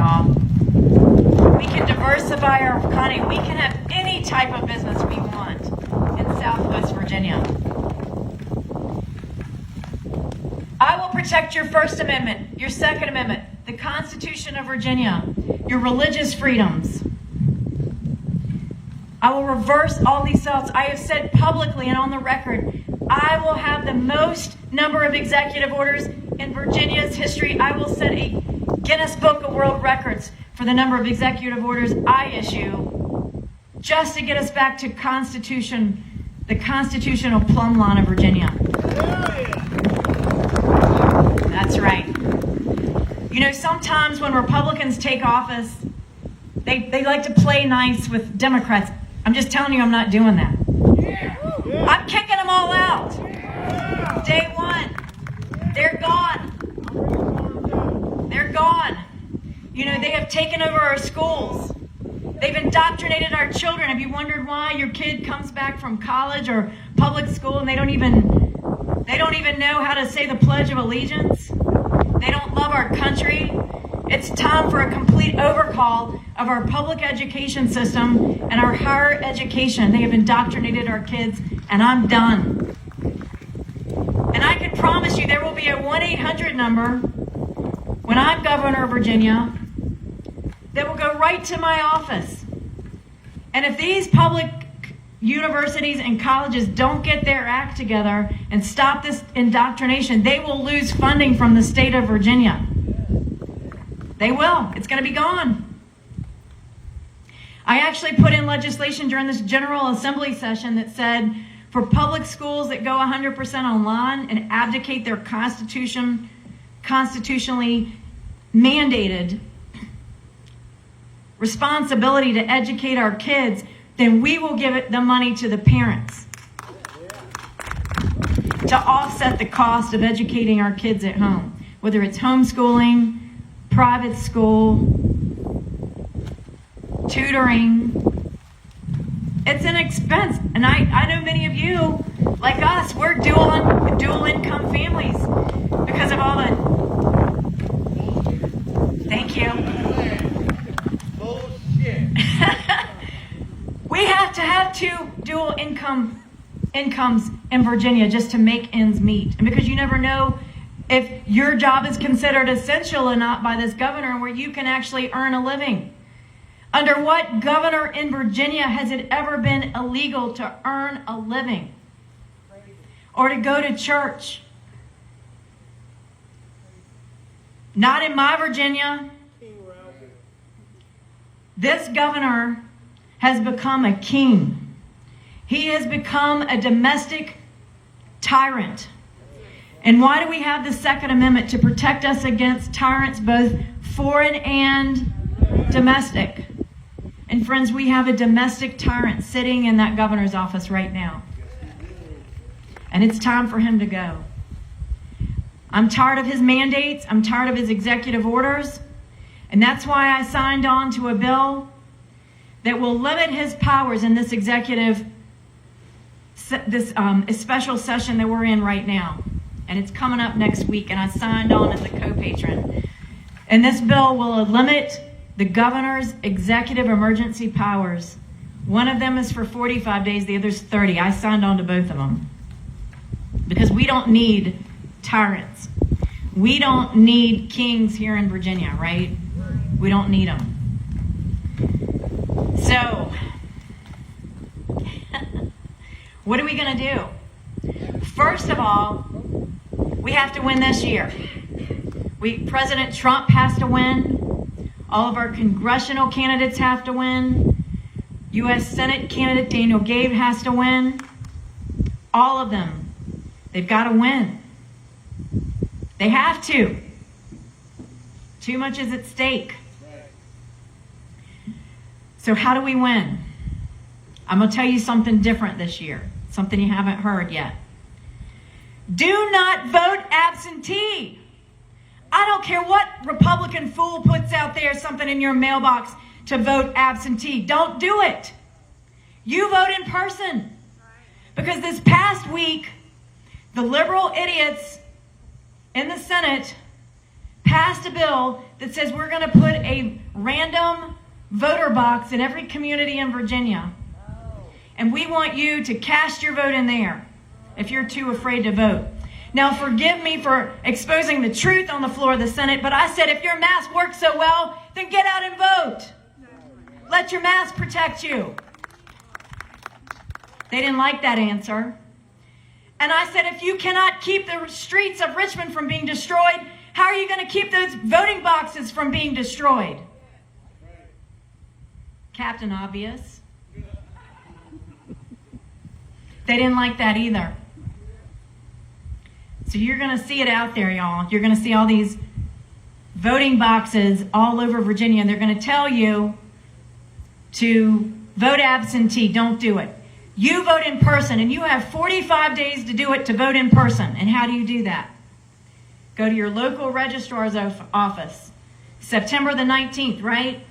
y'all. We can diversify our economy. We can have any type of business we want in Southwest Virginia. I will protect your First Amendment, your Second Amendment, the Constitution of Virginia, your religious freedoms. I will reverse all these thoughts. I have said publicly and on the record, I will have the most number of executive orders in Virginia's history. I will set a Guinness Book of World Records for the number of executive orders I issue just to get us back to the constitutional plumb line of Virginia. That's right. You know, sometimes when Republicans take office, they like to play nice with Democrats. I'm just telling you, I'm not doing that. I'm kicking them all out. Day one. They're gone. They're gone. You know, they have taken over our schools. They've indoctrinated our children. Have you wondered why your kid comes back from college or public school and they don't even know how to say the Pledge of Allegiance? They don't love our country. It's time for a complete overhaul of our public education system and our higher education. They have indoctrinated our kids, and I'm done. And I can promise you there will be a 1-800 number when I'm governor of Virginia that will go right to my office. And if these public universities and colleges don't get their act together and stop this indoctrination, they will lose funding from the state of Virginia. They will. It's going to be gone. I actually put in legislation during this General Assembly session that said for public schools that go 100% online and abdicate their constitutionally mandated responsibility to educate our kids, then we will give the money to the parents to offset the cost of educating our kids at home, whether it's homeschooling, private school, tutoring. It's an expense. And I know many of you, like us, we're dual income families because of all the... Thank you. Bullshit. We have to have two dual incomes in Virginia just to make ends meet. And because you never know if your job is considered essential or not by this governor, where you can actually earn a living. Under what governor in Virginia has it ever been illegal to earn a living or to go to church? Not in my Virginia. This governor has become a king. He has become a domestic tyrant. And why do we have the Second Amendment? To protect us against tyrants, both foreign and domestic. And friends, we have a domestic tyrant sitting in that governor's office right now. And it's time for him to go. I'm tired of his mandates. I'm tired of his executive orders. And that's why I signed on to a bill that will limit his powers in this special session that we're in right now. And it's coming up next week, and I signed on as a co-patron. And this bill will limit the governor's executive emergency powers. One of them is for 45 days, the other's 30. I signed on to both of them. Because we don't need tyrants. We don't need kings here in Virginia, right? We don't need them. So, what are we going to do? First of all, we have to win this year. President Trump has to win. All of our congressional candidates have to win. U.S. Senate candidate Daniel Gabe has to win. All of them. They've got to win. They have to. Too much is at stake. So how do we win? I'm going to tell you something different this year. Something you haven't heard yet. Do not vote absentee. I don't care what Republican fool puts out there something in your mailbox to vote absentee. Don't do it. You vote in person. Because this past week, the liberal idiots in the Senate passed a bill that says we're going to put a random voter box in every community in Virginia. And we want you to cast your vote in there if you're too afraid to vote. Now, forgive me for exposing the truth on the floor of the Senate, but I said if your mask works so well, then get out and vote. Let your mask protect you. They didn't like that answer. And I said, if you cannot keep the streets of Richmond from being destroyed, how are you going to keep those voting boxes from being destroyed? Captain Obvious. They didn't like that either. So you're going to see it out there, y'all. You're going to see all these voting boxes all over Virginia, and they're going to tell you to vote absentee. Don't do it. You vote in person, and you have 45 days to do it, to vote in person. And how do you do that? Go to your local registrar's office. September the 19th, right?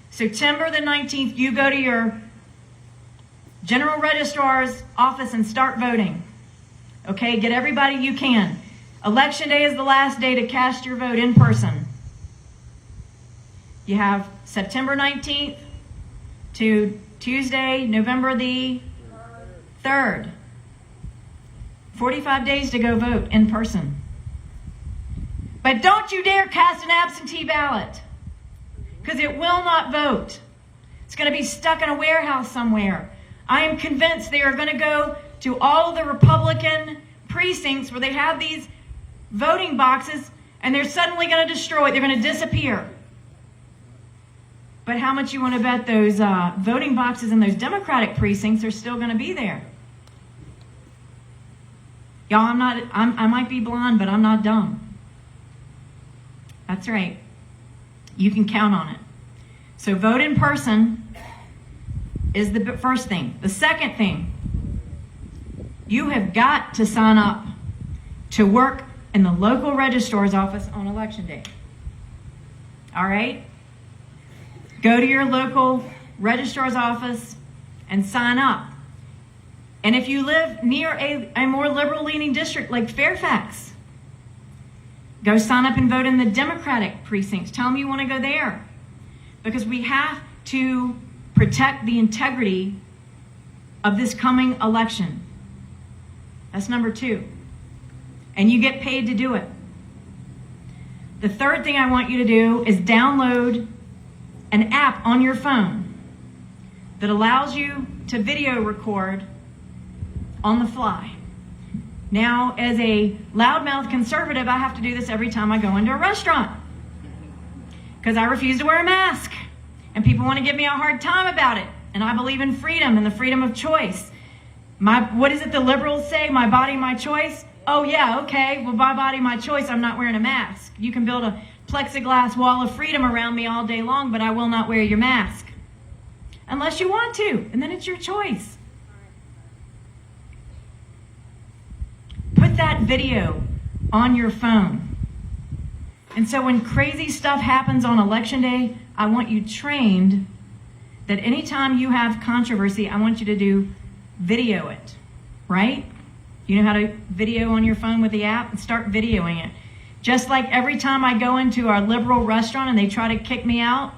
September the 19th, you go to your general registrar's office and start voting. Okay, get everybody you can. Election day is the last day to cast your vote in person. You have September 19th to Tuesday, November the 3rd. 45 days to go vote in person. But don't you dare cast an absentee ballot, because it will not vote. It's going to be stuck in a warehouse somewhere. I am convinced they are going to go to all of the Republican precincts where they have these voting boxes, and they're suddenly going to destroy it. They're going to disappear. But how much you want to bet those voting boxes in those Democratic precincts are still going to be there? Y'all, I might be blonde, but I'm not dumb. That's right. You can count on it. So vote in person is the first thing. The second thing, you have got to sign up to work in the local registrar's office on election day. All right? Go to your local registrar's office and sign up. And if you live near a more liberal-leaning district like Fairfax, go sign up and vote in the Democratic precincts. Tell them you want to go there. Because we have to protect the integrity of this coming election. That's number 2. And you get paid to do it. The third thing I want you to do is download an app on your phone that allows you to video record on the fly. Now, as a loudmouth conservative, I have to do this every time I go into a restaurant because I refuse to wear a mask. And people want to give me a hard time about it. And I believe in freedom and the freedom of choice. What is it the liberals say? My body, my choice? Oh, yeah, okay. Well, my body, my choice. I'm not wearing a mask. You can build a plexiglass wall of freedom around me all day long, but I will not wear your mask. Unless you want to. And then it's your choice. Put that video on your phone. And so when crazy stuff happens on election day, I want you trained that anytime you have controversy, I want you to video it, right? You know how to video on your phone with the app? And start videoing it. Just like every time I go into our liberal restaurant and they try to kick me out,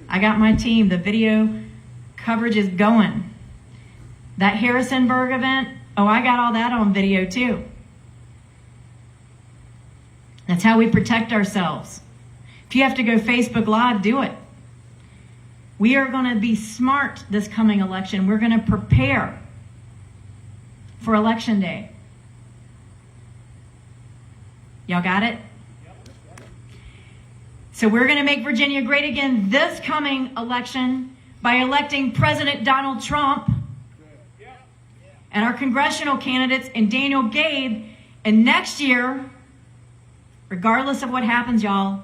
I got my team. The video coverage is going. That Harrisonburg event, I got all that on video too. That's how we protect ourselves. If you have to go Facebook Live, do it. We are going to be smart this coming election. We're going to prepare for Election Day. Y'all got it? So we're going to make Virginia great again this coming election by electing President Donald Trump and our congressional candidates and Daniel Gabe. And next year, regardless of what happens, y'all,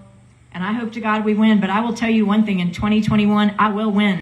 and I hope to God we win, but I will tell you one thing, in 2021, I will win.